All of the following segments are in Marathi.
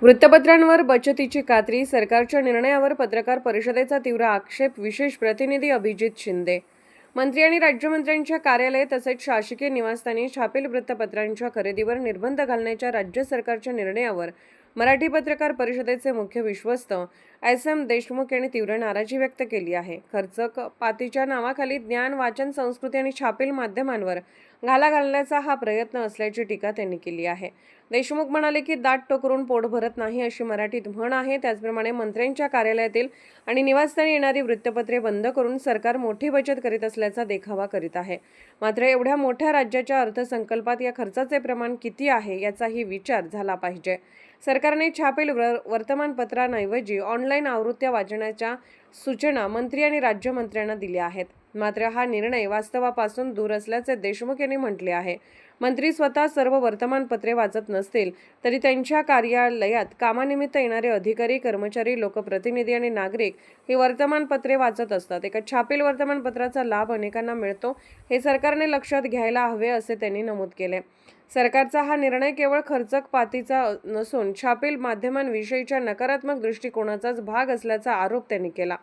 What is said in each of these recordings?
वृत्तपत्रांवर बचतीची कात्री, सरकारच्या निर्णयावर पत्रकार परिषदेचा तीव्र आक्षेप. विशेष प्रतिनिधी अभिजित शिंदे. मंत्री आणि राज्यमंत्र्यांच्या कार्यालय तसेच शासकीय निवासस्थानी छापील वृत्तपत्रांच्या खरेदीवर निर्बंध घालण्याच्या राज्य सरकारच्या निर्णयावर मराठी पत्रकार परिषदेचे मुख्य विश्वस्त एस.एम. देशमुख यांनी तीव्र नाराजी व्यक्त केली आहे. खर्चपातीच्या नावाखाली ज्ञान, वाचन, संस्कृती आणि छापील माध्यमांवर घाला घालण्याचा हा प्रयत्न असल्याची टीका त्यांनी केली आहे. देशमुख म्हणाले की दाट टोकरून पोट भरत नाही अशी मराठीत म्हण आहे. त्याचप्रमाणे मंत्र्यांच्या कार्यालयातील आणि निवासस्थानी येणारी वृत्तपत्रे बंद करून सरकार मोठी बचत करीत असल्याचा देखावा करीत आहे. मात्र एवढ्या मोठ्या राज्याच्या अर्थसंकल्पात या खर्चाचे प्रमाण किती आहे याचाही विचार झाला पाहिजे. सरकारने छापील वर्तमानपत्रांऐवजी ऑनलाईन आवृत्त्या वाचण्याच्या सूचना मंत्री आणि राज्यमंत्र्यांना दिल्या आहेत. मात्र हा निर्णय वास्तवापासून दूर असल्याचे देशमुख यांनी म्हटले आहे. मंत्री स्वतः सर्व वर्तमानपत्रे वाचत नसतील तरी त्यांच्या कार्यालयात कामानिमित्त येणारे अधिकारी, कर्मचारी, लोकप्रतिनिधी आणि नागरिक ही वर्तमानपत्रे वाचत असतात. एका छापील वर्तमानपत्राचा लाभ अनेकांना मिळतो, हे सरकारने लक्षात घ्यायला हवे असे त्यांनी नमूद केले. सरकारचा हा निर्णय केवळ खर्चपातीचा नसून छापील माध्यमांविषयीच्या नकारात्मक दृष्टिकोनाचाच भाग असल्याचा आरोप त्यांनी केला.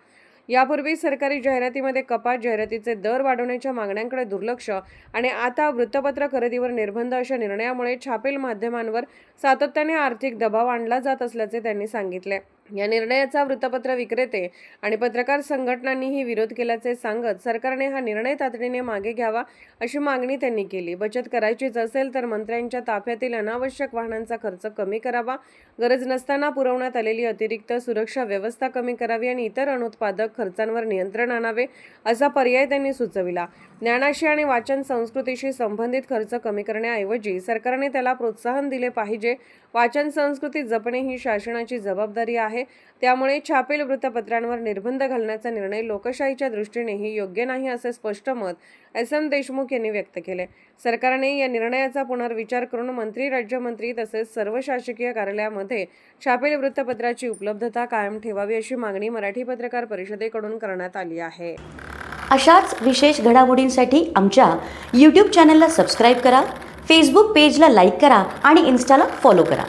यापूर्वी सरकारी जाहिरातीमध्ये कपात, जाहिरातीचे दर वाढवण्याच्या मागण्यांकडे दुर्लक्ष आणि आता वृत्तपत्र खरेदीवर निर्बंध अशा निर्णयामुळे छापील माध्यमांवर सातत्याने आर्थिक दबाव आणला जात असल्याचे त्यांनी सांगितले. या निर्णयाचा वृत्तपत्र विक्रेते आणि पत्रकार संघटनांनीही विरोध केल्याचे सांगत सरकारने हा निर्णय तातडीने मागे घ्यावा अशी मागणी त्यांनी केली. बचत करायचीच असेल तर मंत्र्यांच्या ताफ्यातील अनावश्यक वाहनांचा खर्च कमी करावा, गरज नसताना पुरवण्यात आलेली अतिरिक्त सुरक्षा व्यवस्था कमी करावी आणि इतर अनुत्पादक खर्चांवर नियंत्रण आणावे असा पर्याय त्यांनी सुचविला. ज्ञानाशी आणि वाचन संस्कृतीशी संबंधित खर्च कमी करण्याऐवजी सरकारने त्याला प्रोत्साहन दिले पाहिजे. वाचन संस्कृती जपणे ही शासनाची जबाबदारी आहे. त्यामुळे छापील वृत्तपत्रांवर निर्बंध घालण्याचा निर्णय लोकशाहीच्या दृष्टीनेही योग्य नाही असे स्पष्ट मत एस.एम. देशमुख यांनी व्यक्त केले. सरकारने या निर्णयाचा पुनर्विचार करून मंत्री, राज्यमंत्री तसेच सर्व शासकीय कार्यालयामध्ये छापील वृत्तपत्राची उपलब्धता कायम ठेवावी अशी मागणी मराठी पत्रकार परिषदेकडून करण्यात आली आहे. अशाच विशेष घडामोडींसाठी आमच्या यूट्यूब चॅनलला सबस्क्राईब करा, फेसबुक पेजला लाईक करा आणि इन्स्टाला फॉलो करा.